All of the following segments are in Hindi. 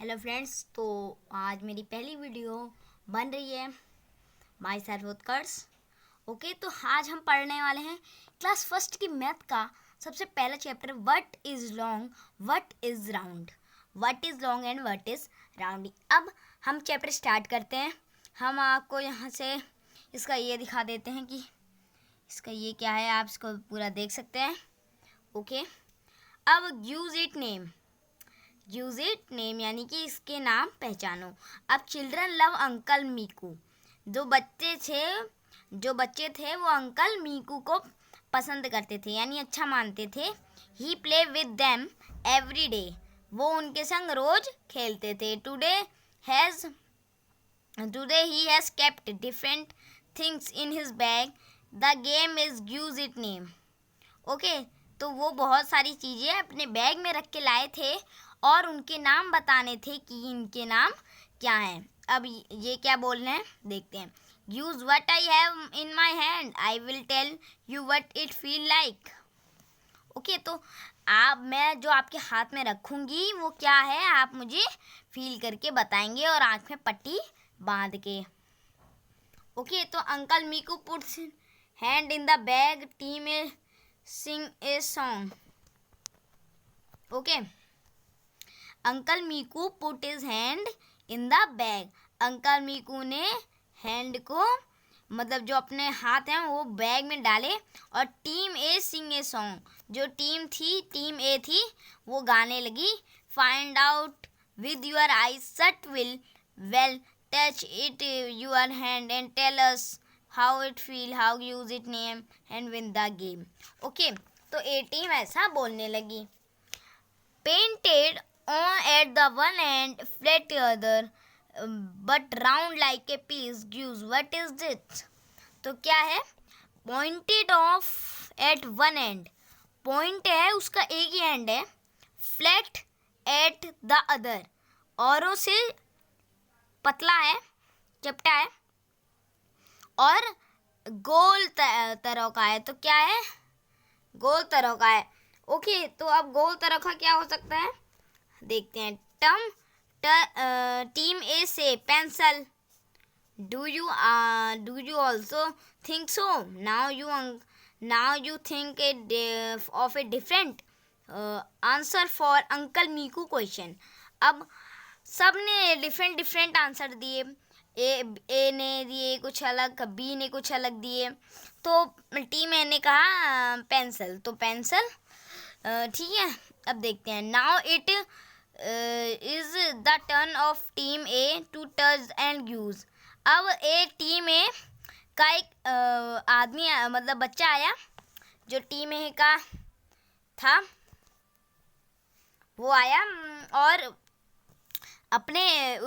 हेलो फ्रेंड्स, तो आज मेरी पहली वीडियो बन रही है माई सेल्फ उत्कर्ष। ओके, तो आज हम पढ़ने वाले हैं क्लास फर्स्ट की मैथ का सबसे पहला chapter, what is long, what is round, what is long and what is rounding. अब हम चैप्टर स्टार्ट करते हैं। हम आपको यहाँ से इसका ये दिखा देते हैं कि इसका ये क्या है, आप इसको पूरा देख सकते हैं। ओके, अब use it name, use it name यानी कि इसके नाम पहचानो। अब चिल्ड्रन लव अंकल मीकू, जो बच्चे थे वो अंकल मीकू को पसंद करते थे यानी अच्छा मानते थे। He play with them every day, वो उनके संग रोज खेलते थे। Today he has kept different things in his bag, the game is use it name. Okay, तो वो बहुत सारी चीज़ें अपने बैग में रख के लाए थे और उनके नाम बताने थे कि इनके नाम क्या हैं। अब ये क्या बोल रहे हैं देखते हैं। Use what I have in my hand, I will tell you what it feel like. Okay, तो मैं जो आपके हाथ में रखूँगी वो क्या है, आप मुझे फील करके बताएंगे और आँख में पट्टी बांध के। ओके, तो uncle Miku puts hand in the bag, team A sing a song. Okay, uncle Miku put his hand in the bag, uncle Miku ने हैंड को मतलब जो अपने हाथ हैं वो बैग में डाले। और team A Singh a song, जो टीम ए थी वो गाने लगी। Find out with your eyes shut will well touch it your hand and tell us how it feel, how use it name and win the game. Okay, तो ए टीम ऐसा बोलने लगी। Painted on at the one and flat other but round like a piece gives, what is this. तो क्या है, pointed of at one end, point है उसका एक ही एंड है, फ्लैट एट द अदर औरों से पतला है, चपटा है, और गोल तरह का है। तो क्या है, गोल तरह का है। ओके, तो अब गोल तरह का क्या हो सकता है देखते हैं। टीम ए से pencil, do you also think so, now you think of a different answer for uncle Miku question. अब सब ने डिफरेंट आंसर दिए। ए ने दिए कुछ अलग, बी ने कुछ अलग दिए। तो टीम ए ने कहा पेंसिल, तो पेंसिल ठीक है। अब देखते हैं। Now it is the turn of team A to touch and use. अब एक टीम ए का एक आदमी मतलब बच्चा आया जो टीम ए का था, वो आया और अपने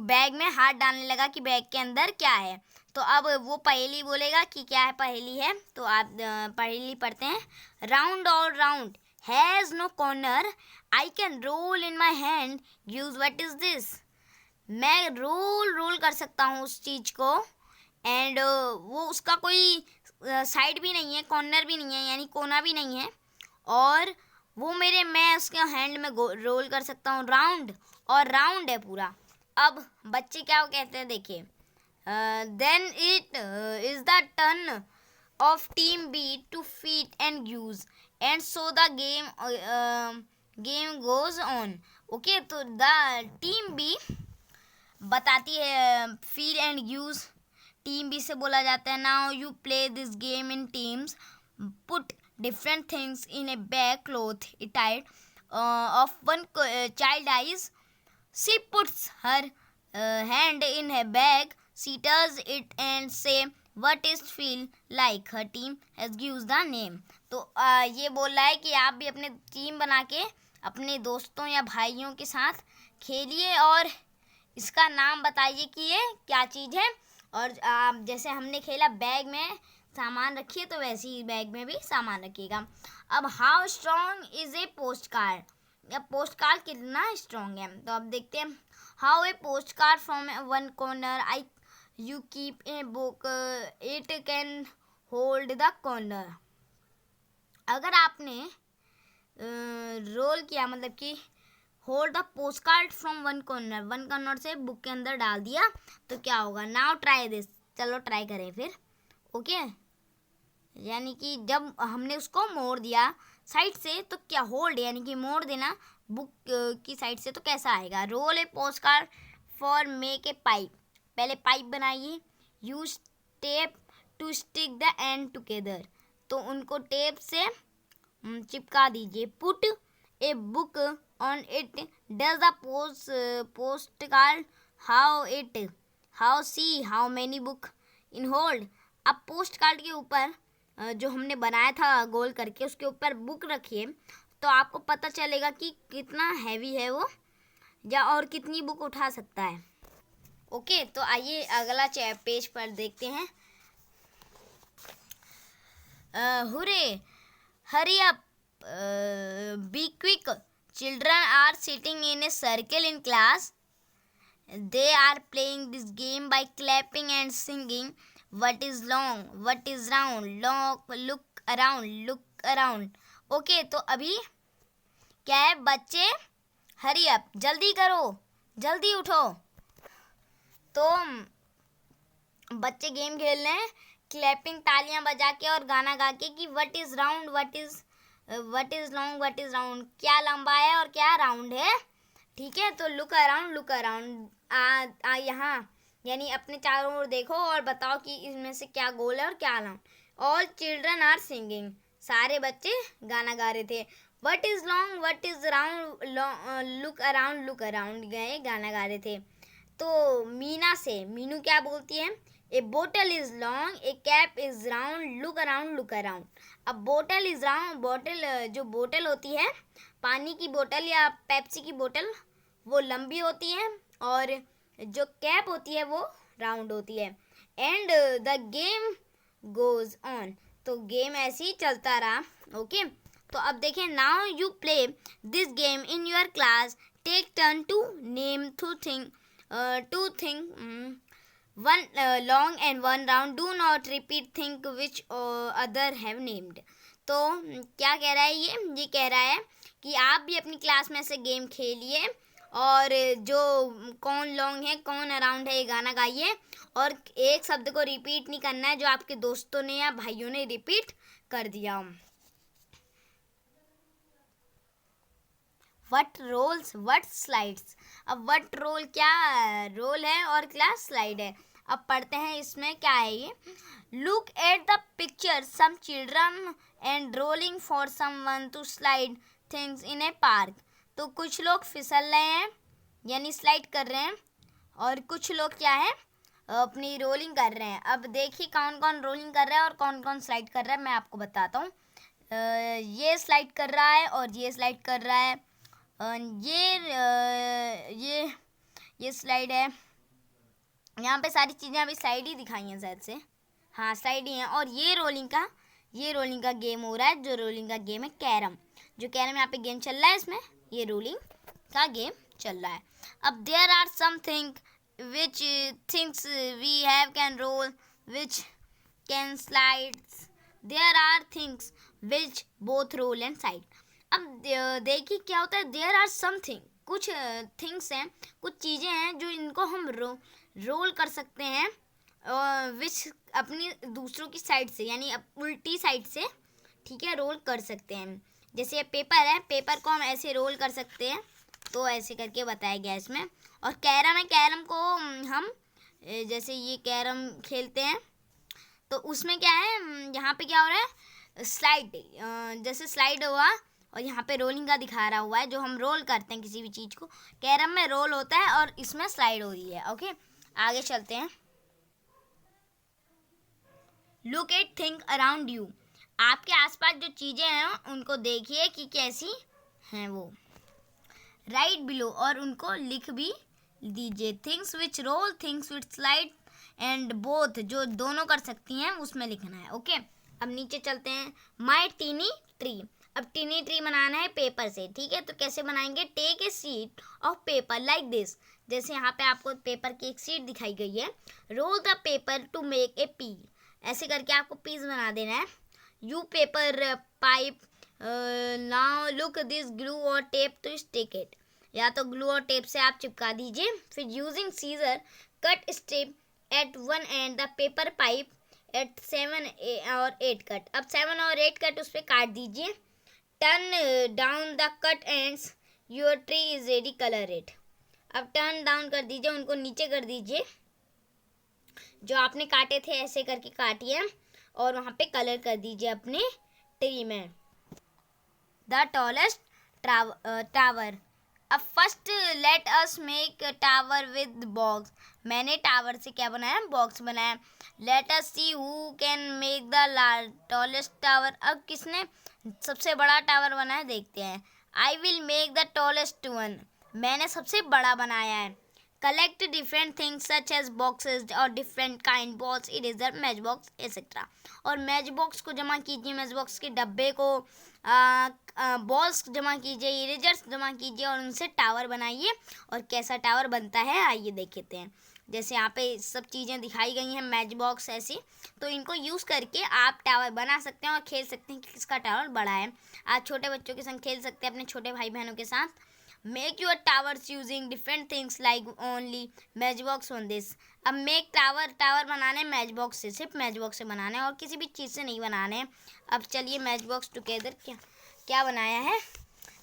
बैग में हाथ डालने लगा कि बैग के अंदर क्या है। तो अब वो पहेली बोलेगा कि क्या है पहेली है। तो आप पहेली पढ़ते हैं। राउंड और round has no corner, I can roll in my hand, use what is this. मैं रोल कर सकता हूँ उस चीज़ को, एंड वो उसका कोई साइड भी नहीं है, कॉर्नर भी नहीं है यानी कोना भी नहीं है, और वो मैं उसके हैंड में रोल कर सकता हूँ। राउंड और राउंड है पूरा। अब बच्चे क्या कहते हैं देखिए। Then it is the turn of team B to feet and use and so the game goes on. Okay, तो द टीम बी बताती है feel and use, team B से बोला जाता है now you play this game in teams, put different things in a bag cloth tied of one child eyes. She puts her hand in her bag, she does it and say what is feel like, her team has gives the name. तो ये बोल रहा है कि आप भी अपने टीम बना के अपने दोस्तों या भाइयों के साथ खेलिए और इसका नाम बताइए कि ये क्या चीज़ है। और जैसे हमने खेला बैग में सामान रखिए, तो वैसे ही बैग में भी सामान रखिएगा। अब how strong is a post card, या पोस्ट कार्ड कितना स्ट्रॉन्ग है। तो अब देखते हैं। How a post card from one corner I you keep a book, it can hold the corner. अगर आपने रोल किया मतलब कि hold the post card from one corner से बुक के अंदर डाल दिया तो क्या होगा, नाउ ट्राई दिस, चलो ट्राई करें फिर। ओके यानी कि जब हमने उसको मोड़ दिया साइड से तो क्या, होल्ड यानी कि मोड़ देना बुक की साइड से तो कैसा आएगा, roll a post card for make a pipe, पहले पाइप बनाइए, use tape to stick the end together, तो उनको टेप से चिपका दीजिए, put a book on it, does the post card how see how many book in hold. अब पोस्ट कार्ड के ऊपर जो हमने बनाया था गोल करके उसके ऊपर बुक रखिए तो आपको पता चलेगा कि कितना हैवी है वो या और कितनी बुक उठा सकता है। ओके तो आइए अगला पेज पर देखते हैं। Hurray hurry up be quick, children are sitting in a circle in class, they are playing this game by clapping and singing what is long what is round, look around। Okay तो अभी क्या है, बच्चे हरी अप, जल्दी करो, जल्दी उठो, तो बच्चे गेम खेल रहे हैं क्लैपिंग, तालियां बजा के और गाना गा के कि what is round what is long what is round, क्या लंबा है और क्या राउंड है। ठीक है तो लुक अराउंड यहाँ यानी अपने चारों ओर देखो और बताओ कि इसमें से क्या गोल है और क्या round. All children are singing, सारे बच्चे गाना गा रहे थे। What is long what is round, look around गए गाना गा रहे थे। तो मीना से मीनू क्या बोलती है, a bottle is long a cap is round, look around. अब बोटल इज राउंड, बोटल जो बोटल होती है पानी की बोतल या पेप्सी की बोतल वो लंबी होती है और जो कैप होती है वो राउंड होती है। And the game goes on, तो गेम ऐसे ही चलता रहा। ओके तो अब देखें, now you play this game in your class, take turn to name two thing one long and one round, do not repeat think which other have named. तो क्या कह रहा है ये कह रहा है कि आप भी अपनी क्लास में से गेम खेलिए और जो कौन लॉन्ग है कौन अराउंड है ये गाना गाइए और एक शब्द को रिपीट नहीं करना है जो आपके दोस्तों ने या भाइयों ने रिपीट कर दिया। व्हाट रोल्स व्हाट स्लाइड्स, अब व्हाट रोल क्या रोल है और क्या स्लाइड है। अब पढ़ते हैं इसमें क्या है ये। Look at the picture, some children and rolling for someone to slide things in a park. तो कुछ लोग फिसल रहे हैं यानी स्लाइड कर रहे हैं और कुछ लोग क्या है अपनी रोलिंग कर रहे हैं। अब देखिए कौन कौन रोलिंग कर रहा है और कौन कौन स्लाइड कर रहा है, मैं आपको बताता हूँ। ये स्लाइड कर रहा है और ये स्लाइड कर रहा है, ये स्लाइड है। यहाँ पे सारी चीज़ें अभी स्लाइड ही दिखाई हैं शायद से, हाँ स्लाइड ही हैं। और ये रोलिंग का गेम हो रहा है, जो रोलिंग का गेम है कैरम, जो कैरम यहाँ पे गेम चल रहा है, इसमें ये रोलिंग का गेम चल रहा है। अब there are something which things we have can roll which can slides, there are things which both roll and side. अब देखिए क्या होता है, देयर आर समथिंग, कुछ थिंग्स हैं, कुछ चीज़ें हैं जो इनको हम रोल कर सकते हैं विच अपनी दूसरों की साइड से यानी उल्टी साइड से, ठीक है, रोल कर सकते हैं। जैसे ये पेपर है, पेपर को हम ऐसे रोल कर सकते हैं, तो ऐसे करके बताया गया इसमें। और कैरम है, कैरम को हम जैसे ये कैरम खेलते हैं तो उसमें क्या है, यहाँ पे क्या हो रहा है स्लाइड, जैसे स्लाइड हुआ और यहाँ पे रोलिंग का दिखा रहा हुआ है, जो हम रोल करते हैं किसी भी चीज़ को, कैरम में रोल होता है और इसमें स्लाइड हो रही है। ओके आगे चलते हैं। Look at thing around you, आपके आसपास जो चीज़ें हैं उनको देखिए कि कैसी हैं वो। राइट बिलो, और उनको लिख भी दीजिए। Things which roll, things which slide and both, जो दोनों कर सकती हैं उसमें लिखना है। ओके अब नीचे चलते हैं। माई टीनी ट्री, अब टीनी ट्री बनाना है पेपर से, ठीक है, तो कैसे बनाएंगे। Take a sheet of paper like this, जैसे यहाँ पे आपको पेपर की एक शीट दिखाई गई है। Roll the paper to make a P, ऐसे करके आपको पीस बना देना है। You paper pipe, now look this glue और टेप टू स्टिक इट, या तो ग्लू और टेप से आप चिपका दीजिए। फिर using scissor cut strip at one end the paper pipe at 7 और 8 कट। अब 7 और 8 कट उस पर काट दीजिए। Turn down the cut ends, your tree is ready, colour it. अब टर्न डाउन कर दीजिए, उनको नीचे कर दीजिए, जो आपने काटे थे ऐसे करके काटिए और वहाँ पे कलर कर दीजिए अपने ट्री में। The tallest tower. अब first let us make tower with box. मैंने टावर से क्या बनाया, बॉक्स बनाया। Let us see who can make the tallest tower. अब किसने सबसे बड़ा टावर बनाया देखते हैं। I will make the tallest one. मैंने सबसे बड़ा बनाया है। Collect different things such as boxes और different kind, balls, eraser, match box etcetera. और मैच बॉक्स को जमा कीजिए, मैच बॉक्स के डब्बे को, बॉल्स जमा कीजिए, इरेजर्स जमा कीजिए और उनसे टावर बनाइए। और कैसा टावर बनता है आइए देखते हैं। जैसे यहाँ पे सब चीज़ें दिखाई गई हैं मैच बॉक्स ऐसी, तो इनको यूज़ करके आप टावर बना सकते हैं और खेल सकते हैं कि किसका टावर बड़ा है। आप छोटे बच्चों के संग खेल सकते हैं, अपने छोटे भाई बहनों के साथ। Make your towers using different things like only match box on this. अब मेक टावर बनाने मैच बॉक्स से, सिर्फ मैच बॉक्स से बनाने और किसी भी चीज़ से नहीं बनाने। अब चलिए मैच बॉक्स टुगेदर क्या बनाया है,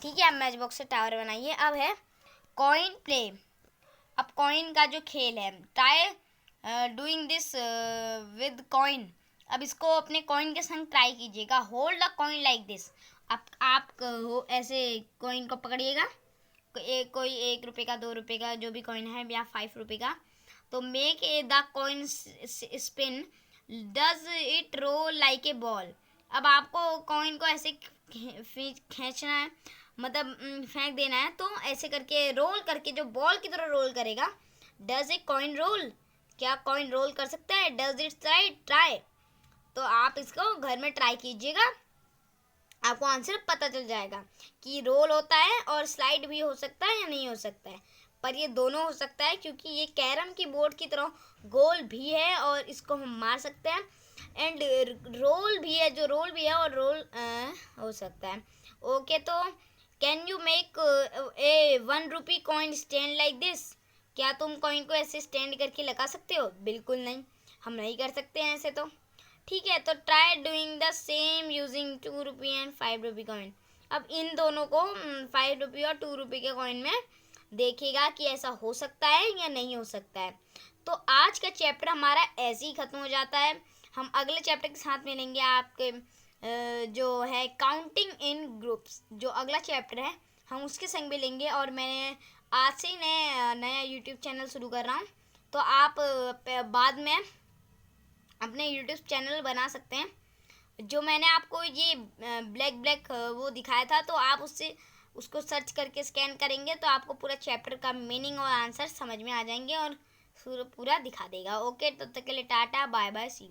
ठीक है। अब मैच बॉक्स से टावर बनाइए। अब है कॉइन प्ले। अब कॉइन का जो खेल है, try doing this with coin. अब इसको अपने कॉइन के संग ट्राई कीजिएगा। Hold a coin like this. अब आप ऐसे कॉइन को पकड़िएगा, कोई 1 रुपये का, 2 रुपये का, जो भी कॉइन है, या 5 रुपये का। तो make the coin spin, does it roll like a ball. अब आपको कॉइन को ऐसे खींचना है, मतलब फेंक देना है, तो ऐसे करके रोल करके जो बॉल की तरह रोल करेगा। डज ए कॉइन रोल, क्या कॉइन रोल कर सकता है। Does it try. तो आप इसको घर में ट्राई कीजिएगा, आपको आंसर पता चल जाएगा कि रोल होता है और स्लाइड भी हो सकता है या नहीं हो सकता है। पर ये दोनों हो सकता है क्योंकि ये कैरम की बोर्ड की तरह गोल भी है और इसको हम मार सकते हैं। एंड रोल भी है, जो रोल भी है और रोल हो सकता है। ओके, तो can you make a 1 rupee coin stand like this. क्या तुम कॉइन को ऐसे स्टैंड करके लगा सकते हो। बिल्कुल नहीं, हम नहीं कर सकते हैं ऐसे। तो ठीक है, तो try doing the same using 2 rupee and 5 rupee coin. अब इन दोनों को 5 रुपी और 2 रुपी के कॉइन में देखिएगा कि ऐसा हो सकता है या नहीं हो सकता है। तो आज का चैप्टर हमारा ऐसे ही ख़त्म हो जाता है। हम अगले चैप्टर के साथ मिलेंगे आपके जो है काउंटिंग इन ग्रुप्स, जो अगला चैप्टर है हम उसके संग भी लेंगे। और मैं आज से ही नया यूट्यूब चैनल शुरू कर रहा हूँ, तो आप बाद में अपने यूट्यूब चैनल बना सकते हैं। जो मैंने आपको ये ब्लैक वो दिखाया था, तो आप उसको सर्च करके स्कैन करेंगे तो आपको पूरा चैप्टर का मीनिंग और आंसर समझ में आ जाएंगे और पूरा दिखा देगा। ओके, तब तक के लिए tata, bye bye, see you.